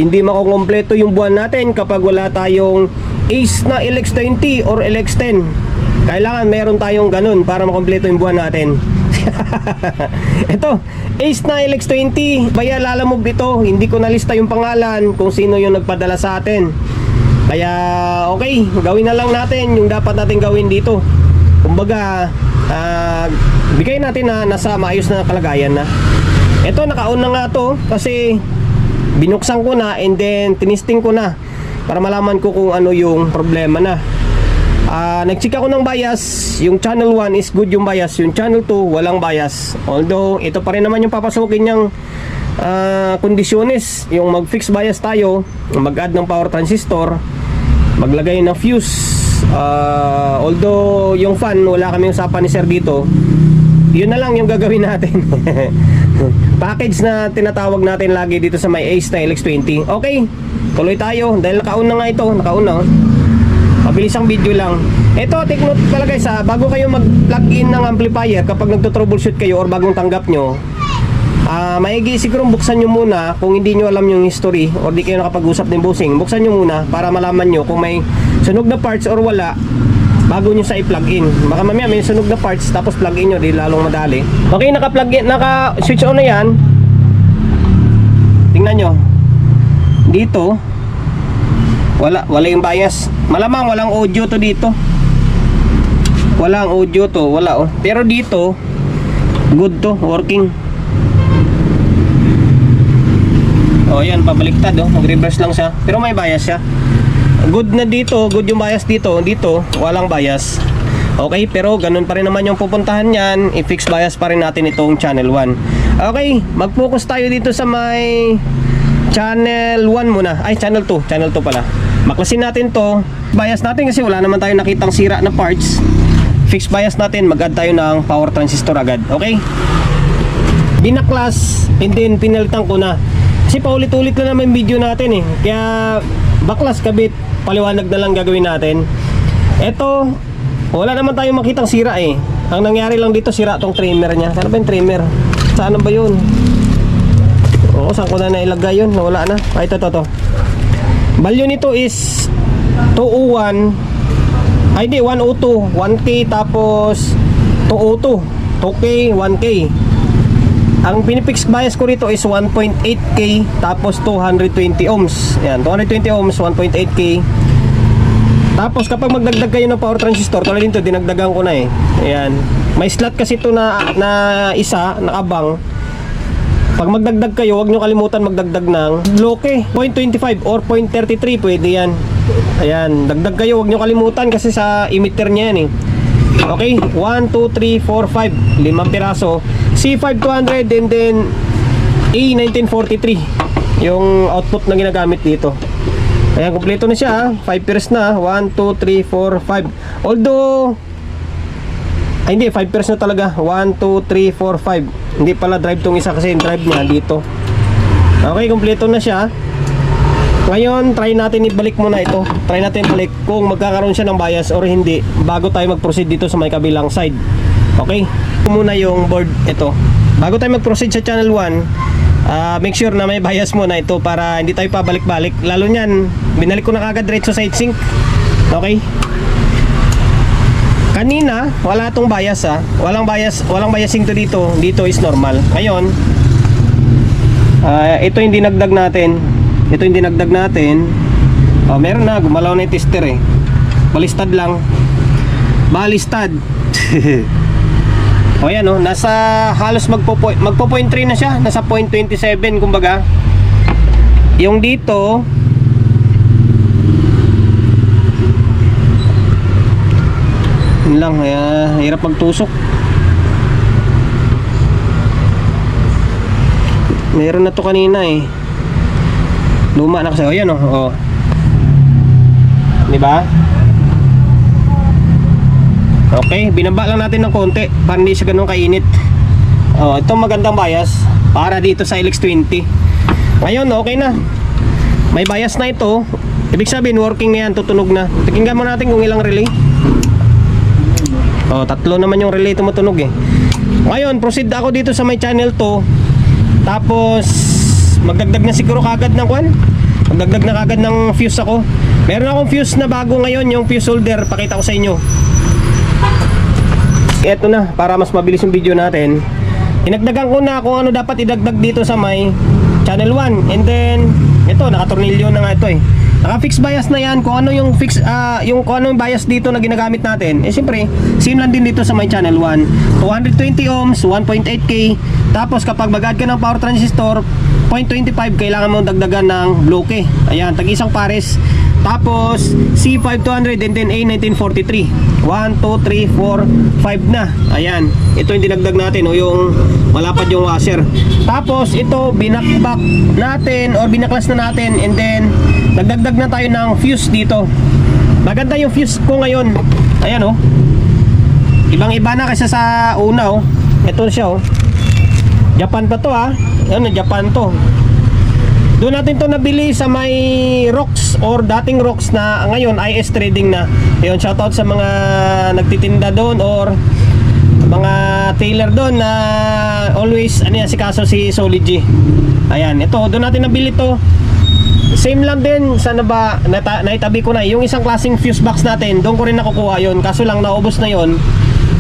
Hindi makukompleto yung buwan natin kapag wala tayong Ace na LX20 or LX10. Kailangan meron tayong ganun para makompleto yung buwan natin. Ito, Ace na LX20, Baya Lalamove ito. Hindi ko nalista yung pangalan kung sino yung nagpadala sa atin. Kaya okay, gawin na lang natin yung dapat natin gawin dito. Kumbaga, bigay natin na nasa maayos na kalagayan na. Ito, naka-on na nga to kasi binuksan ko na and then tinisting ko na para malaman ko kung ano yung problema na. Nag-check ako ng bias. Yung channel 1 is good yung bias. Yung channel 2 walang bias. Although ito pa rin naman yung papasukin niyang kondisyones. Yung mag-fix bias tayo, mag-add ng power transistor, maglagay ng fuse. Although yung fan wala kaming usapan ni sir dito, yun na lang yung gagawin natin. Package na tinatawag natin lagi dito sa may Ace na LX20. Okay, tuloy tayo dahil naka-on na nga ito. Naka-on na, mabilis ang video lang. Ito, take note pala guys, bago kayo mag-plug in ng amplifier, kapag nagto-troubleshoot kayo or bagong tanggap nyo, maigi siguro buksan nyo muna. Kung hindi nyo alam yung history or di kayo nakapag-usap ng bossing, buksan nyo muna para malaman nyo kung may sunog na parts or wala bago nyo sa i-plug in. Baka mamaya may sunog na parts tapos plug in nyo, di lalong madali. Okay, naka-plug in, naka-switch on na yan. Tingnan nyo dito, wala yung bias. Malamang walang audio to dito. Walang audio to, wala oh. Pero dito good to, working. Oh, yan, pabaliktad oh, mag-reverse lang siya. Pero may bias siya. Good na dito, good yung bias dito. Dito, walang bias. Okay, pero ganun pa rin naman yung pupuntahan niyan. I-fix bias pa rin natin itong channel 1. Okay, mag-focus tayo dito sa may channel 1 muna. Ay, channel 2. Channel 2 pala. Maklasin natin to. Bias natin kasi wala naman tayo nakitang sira na parts. Fix bias natin, mag-add tayo ng power transistor agad. Okay? Binaklas, and then pinalitan ko na. Kasi paulit-ulit na naman yung video natin eh. Kaya baklas, kabit, paliwanag na lang gagawin natin. Ito, wala naman tayong makitang sira eh. Ang nangyari lang dito, sira tong trimmer niya. Saan ba yung trimmer? Saan ba yun? Oo, saan ko na nailagay yun? Wala na. Ay, ito. Value nito is 201. Ay, di, 102. 1K tapos 202. 2K, 1K. Ang pinipix bias ko rito is 1.8K tapos 220 ohms. Yan, 220 ohms, 1.8K. Tapos kapag magdagdag kayo ng power transistor, tulad nito, dinagdagan ko na eh. Ayan. May slot kasi ito na isa, na abang. Pag magdagdag kayo, huwag nyo kalimutan magdagdag ng bloke. 0.25 or 0.33, pwede yan. Ayan, dagdag kayo, huwag nyo kalimutan kasi sa emitter niya yan eh. Okay, 1, 2, 3, 4, 5 5 piraso C5200 and then A1943 yung output na ginagamit dito. Ayan, kompleto na siya, 5 pairs na, 1, 2, 3, 4, 5. Although ay hindi, 5 pairs na talaga, 1, 2, 3, 4, 5. Hindi pala drive tong isa kasi yung drive niya dito. Okay, kompleto na siya. Ngayon, try natin ibalik muna ito. Try natin ibalik kung magkakaroon siya ng bias or hindi bago tayo mag-proceed dito sa may kabilang side. Okay? Muna yung board ito. Bago tayo mag-proceed sa channel 1, make sure na may bias muna ito para hindi tayo pabalik-balik. Lalo niyan, binalik ko na kagad diretso sa heatsink. Okay? Kanina, wala tong bias ha. Walang biasing to dito. Dito is normal. Ngayon, ito yung dinagdag natin. Ito yung dinagdag natin. Oh, meron na, gumalaw na yung tester eh. Balistad lang. Balistad. O yan oh, nasa halos magpo 0.3 na siya. Nasa 0.27 kumbaga. Yung dito, yun lang, hirap magtusok. Meron na to kanina eh. Luma na kasi. O yan o. Oh. Diba? Okay, binaba lang natin ng konti para hindi siya ganun kainit. Oh, ito magandang bias para dito sa LX20. Ngayon, okay na. May bias na ito. Ibig sabihin, working na yan, tutunog na. Tingnan mo natin kung ilang relay. Oh, 3 naman yung relay tumutunog eh. Ngayon, proceed ako dito sa may channel 2. Tapos magdagdag na siguro kagad ng Magdagdag na kagad ng fuse ako. Meron akong fuse na bago ngayon, yung fuse holder. Pakita ko sa inyo. Ito na, para mas mabilis yung video natin. Inagdagan ko na kung ano dapat idagdag dito sa may channel 1. And then, ito, nakatornilyo na nga ito eh. Naka-fix bias na yan. Kung ano yung kung ano yung bias dito na ginagamit natin, eh siyempre, same lang din dito sa my channel 1. 220 ohms, 1.8K. Tapos kapag mag-add ka ng power transistor, 0.25, kailangan mo dagdagan ng bloke. Ayan, tag-isang pares. Tapos C5200 and then A1943. 1, 2, 3, 4, 5 na. Ayan, ito yung dinagdag natin o yung malapad yung washer. Tapos ito binakbak natin or binaklas na natin, and then nagdagdag na tayo ng fuse dito. Maganda yung fuse ko ngayon. Ayan oh. Ibang iba na kaysa sa una oh. Ito siya oh. Japan pa to ah. Ano, Japan to. Doon natin to nabili sa may Rocks or dating Rocks na ngayon IS Trading na. Ayun, shoutout sa mga nagtitinda doon or mga tailor doon na always ano yan, si kaso si Solid G. Ayan, ito doon natin nabili to. Same lang din, sana ba naitabi ko na yung isang klaseng fuse box natin. Doon ko rin nakukuha yon, kaso lang naubos na yon.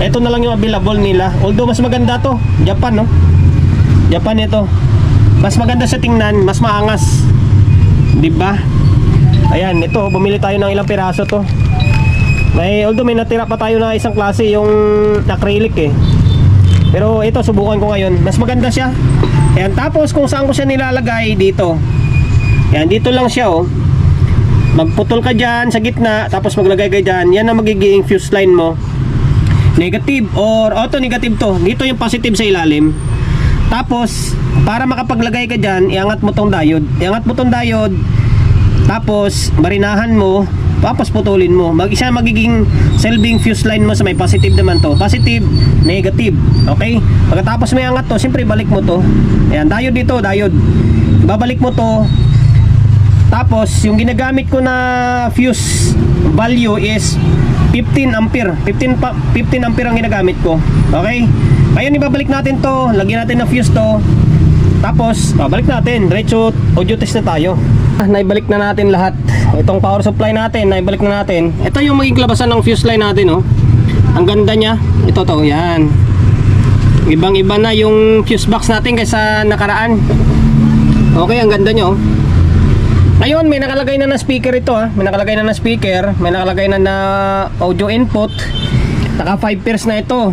Ito na lang yung available nila. Although mas maganda to, Japan no. Japan ito. Mas maganda sa tingnan, mas maangas. 'Di ba? Ayan, ito bumili tayo ng ilang piraso to. Although may natira pa tayo na isang klase yung acrylic eh. Pero ito subukan ko ngayon, mas maganda siya. Ayan, tapos kung saan ko siya nilalagay dito. Ayan, dito lang siya oh. Magputol ka diyan sa gitna, tapos maglagay ka diyan. Yan ang magiging fuse line mo. Negative or auto negative to. Dito yung positive sa ilalim. Tapos, para makapaglagay ka dyan, iangat mo tong diode. Iangat mo tong diode, tapos marinahan mo, tapos putulin mo. Isa magiging selving fuse line mo sa may positive naman to. Positive, negative. Okay? Pagkatapos may angat to, siyempre balik mo to. Ayan, diode dito, diode. Babalik mo to. Tapos, yung ginagamit ko na fuse value is 15 ampere. 15 ampere ang ginagamit ko. Okay? Ngayon ibabalik natin to, lagyan natin ng fuse to. Tapos, balik natin. Diretso audio test na tayo. Naibalik na natin lahat. Itong power supply natin, naibalik na natin. Ito yung magiging labasan ng fuse line natin, oh. Ang ganda niya. Ito to, yan. Ibang-iba na yung fuse box natin kaysa nakaraan. Okay, ang ganda niya, oh. Ngayon, may nakalagay na speaker ito, ah. May nakalagay na speaker, may nakalagay na audio input. Naka 5 pairs na ito.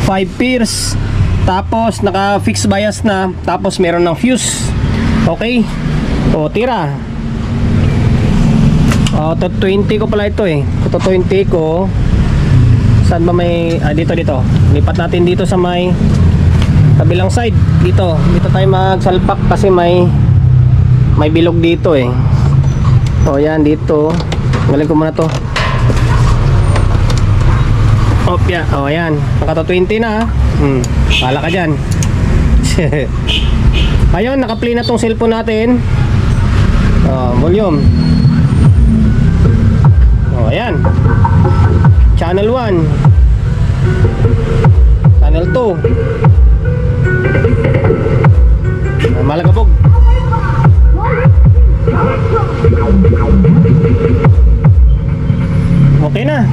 5 pairs. Tapos naka fixed bias na. Tapos meron ng fuse. Okay. O tira. Auto 20 ko pala ito eh. Auto 20 ko. Saan ba may dito. Lipat natin dito sa may kabilang side. Dito tayo magsalpak kasi may bilog dito eh. O yan dito. Galing ko muna to. Opya. O yan. Naka 20 na. Pala ka dyan. Ayun, naka-play na tong cellphone natin. Volume. O ayan. Channel 1. Channel 2. Malagabog. Okay na.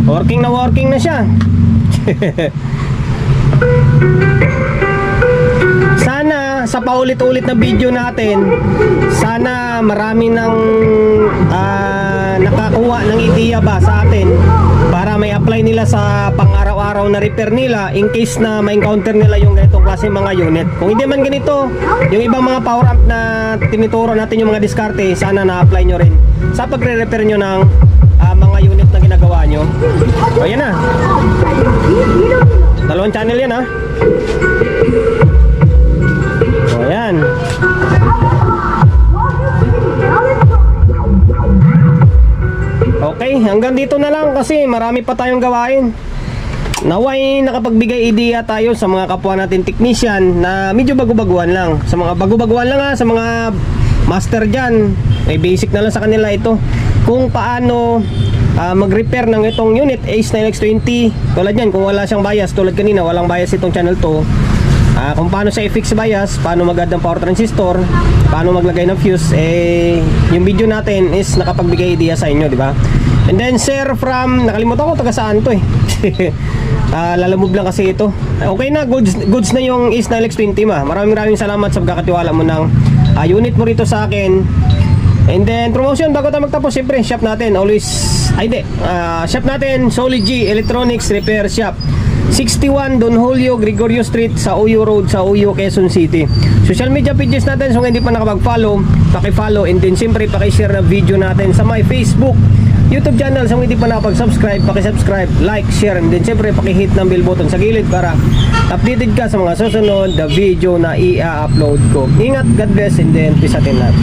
Working na siya. Sana sa paulit-ulit na video natin, sana marami ng nakakuha ng ideya ba sa atin para may apply nila sa pang-araw-araw na repair nila in case na ma-encounter nila yung ganitong klase mga unit. Kung hindi man ganito, yung ibang mga power amp na tinuturo natin yung mga diskarte, sana na-apply nyo rin sa pagre-repair nyo ng mga unit na ginagawa nyo. O yan na. Dalawang channel yan ha. O yan. Okay, hanggang dito na lang kasi marami pa tayong gawain. Naway nakapagbigay ideya tayo sa mga kapwa natin technician na medyo bago-baguhan lang. Sa mga bago-baguhan lang ha, sa mga master dyan, may basic na lang sa kanila ito. Kung paano mag-repair ng itong unit Ace 9X20. Tulad yan, kung wala siyang bias, tulad kanina walang bias itong channel 2. kung paano sa i-fix bias, paano mag-add ng power transistor, paano maglagay ng fuse, yung video natin is nakapagbigay idea sa inyo, di ba? And then sir from, nakalimutan ko taga saan to lalamove lang kasi ito. Okay na, goods na yung Isnal X20 ma. Maraming salamat sa pagkakatiwala mo ng unit mo rito sa akin. And then promotion bago tayo magtapos, siyempre shop natin always shop natin Solid G Electronics Repair Shop, 61 Don Julio Gregorio Street sa Uyo Road sa Uyo, Quezon City. Social media pages natin, so kung hindi pa nakapag-follow, paki-follow, and then siyempre paki-share na video natin sa my Facebook, YouTube channel. So kung hindi pa nakapag-subscribe, paki-subscribe, like, share, and then siyempre paki-hit ng bell button sa gilid para updated ka sa mga susunod na video na i-upload ko. Ingat, God bless, and then peace atin lahat.